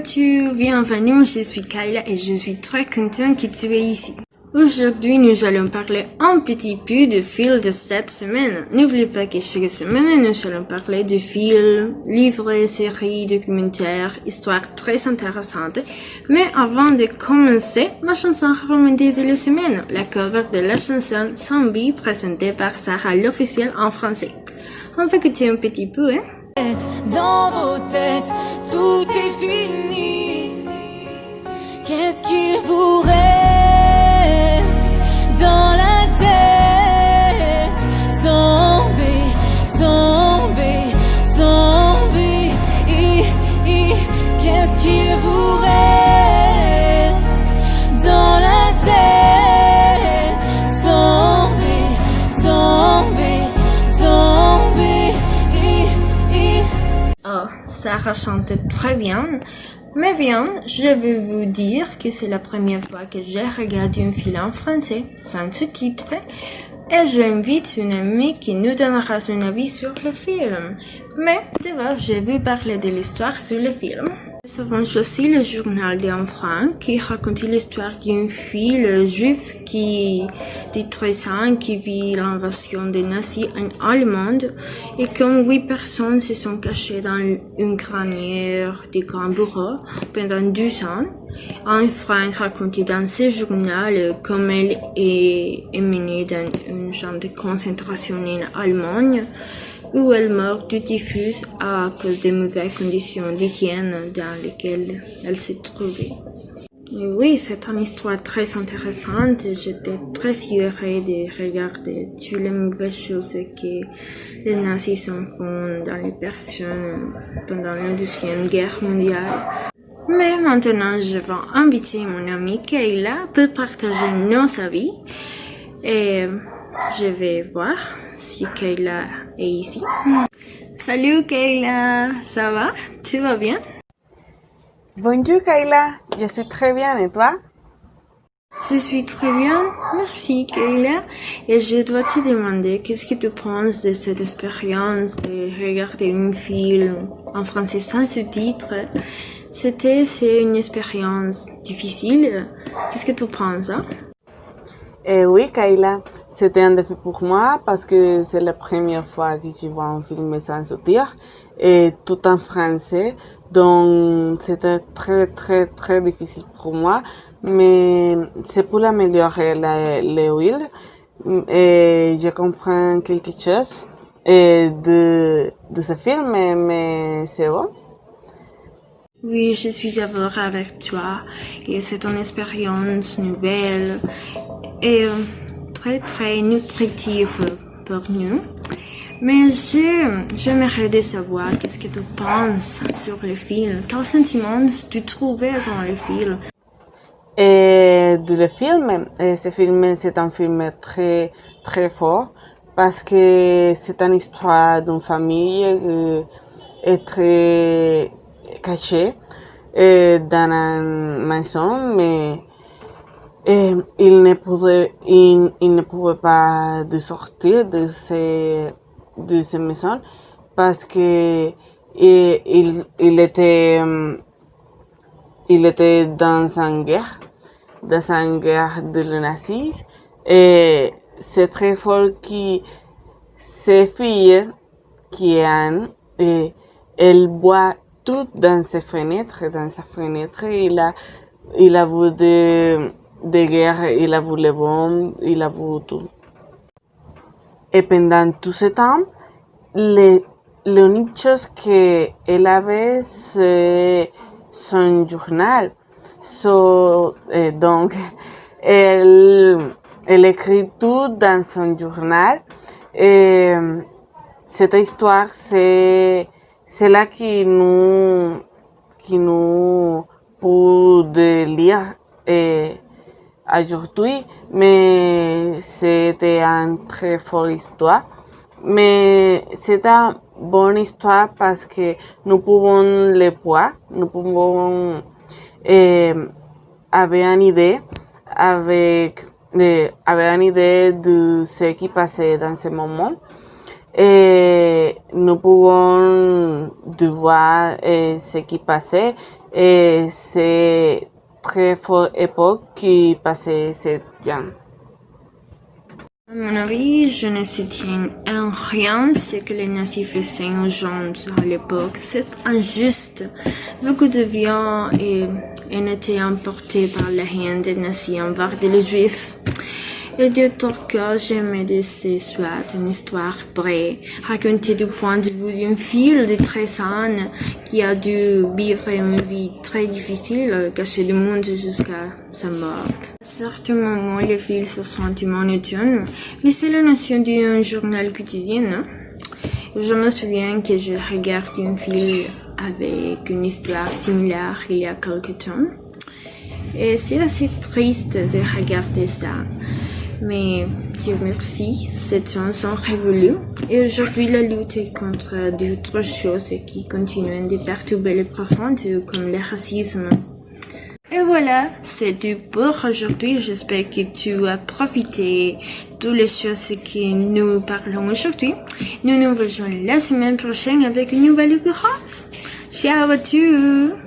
vas-tu? Bienvenue, je suis Kayla et je suis très contente que tu es ici. Aujourd'hui, nous allons parler un petit peu du film de cette semaine. N'oublie pas que chaque semaine, nous allons parler de films, livres, séries, documentaires, histoires très intéressantes. Mais avant de commencer, ma chanson recommandée de la semaine, la cover de la chanson Zombie présentée par Sarah l'officiel en français. On va écouter un petit peu, hein? Dans vos têtes, tout est fini. Qu'est-ce qu'il vous reste dans la tête? Zombie, zombie, zombie. Qu'est-ce qu'il vous reste dans la tête? Zombie, zombie, zombie. Oh, Sarah chantait très bien. Mais bien, je vais vous dire que c'est la première fois que j'ai regardé un film en français, sans sous-titres, et j'invite une amie qui nous donnera son avis sur le film. Mais d'abord, je vais parler de l'histoire sur le film. Nous avons choisi le journal d'Anne Frank qui raconte l'histoire d'une fille juive de 13 ans qui vit l'invasion des nazis en Allemagne et comme 8 personnes se sont cachées dans une granière de grands bureaux pendant 2 ans. Anne Frank raconte dans ce journal comment elle est emmenée dans une chambre de concentration en Allemagne où elle meurt du typhus à cause des mauvaises conditions d'hygiène dans lesquelles elle se trouvait. Et oui, c'est une histoire très intéressante. J'étais très heureux de regarder toutes les mauvaises choses que les nazis ont fait dans les personnes pendant la Deuxième Guerre mondiale. Mais maintenant, je vais inviter mon amie Kayla pour partager nos avis. Et je vais voir si Kayla est ici. Salut Kayla, ça va? Tu vas bien? Bonjour Kayla, je suis très bien et toi? Je suis très bien, merci Kayla. Et je dois te demander qu'est-ce que tu penses de cette expérience de regarder un film en français sans sous-titres. C'est une expérience difficile. Qu'est-ce que tu penses, hein? Oui Kayla, c'était un défi pour moi parce que c'est la première fois que je vois un film sans sous-titres et tout en français. Donc c'était très difficile pour moi, mais c'est pour améliorer les huiles et je comprends quelque chose de ce film, mais c'est bon. Oui, je suis d'accord avec toi et c'est une expérience nouvelle et très nutritive pour nous. Mais j'aimerais de savoir qu'est-ce que tu penses sur le film. Quels sentiments tu trouvais dans le film? Et de le film, ce film c'est un film très fort parce que c'est une histoire d'une famille est très cachée dans une maison, mais il ne pouvait pas de sortir de cette maison parce que il était dans une guerre de les nazis et c'est très fort que ces filles qui est Anne et elle voit tout dans ses fenêtres. Dans sa fenêtre, il a vu des guerres, il a vu les bombes, il a vu tout. Et pendant tout ce temps, l'unique chose qu'elle avait, c'est son journal. Donc, elle écrit tout dans son journal. Et cette histoire, c'est là qui nous peut lire aujourd'hui, mais c'était une très forte histoire. Mais c'est une bonne histoire parce que nous pouvons le voir, nous pouvons avoir une idée de ce qui passait dans ce moment. Et nous pouvons voir ce qui passait Et c'est très fort époque qui passait cette gens. À mon avis, je ne soutiens en rien ce que les nazis faisaient aux gens à l'époque. C'est injuste. Beaucoup de viande ont été emportés par la haine des nazis envers les juifs. Et d'autres cas, j'aimais que ce soit une histoire vraie, racontée du point de vue d'une fille de 13 ans qui a dû vivre une vie très difficile, cachée du monde jusqu'à sa mort. À certains moments, les filles se sentent monotones, mais c'est la notion d'un journal quotidien. Je me souviens que je regardais une film avec une histoire similaire il y a quelque temps. Et c'est assez triste de regarder ça. Mais Dieu merci, ces temps sont révolus et aujourd'hui la lutte est contre d'autres choses qui continuent de perturber les profondes comme le racisme. Et voilà, c'est tout pour aujourd'hui. J'espère que tu as profité de toutes les choses que nous parlons aujourd'hui. Nous nous rejoignons la semaine prochaine avec une nouvelle occurrence. Ciao à tous!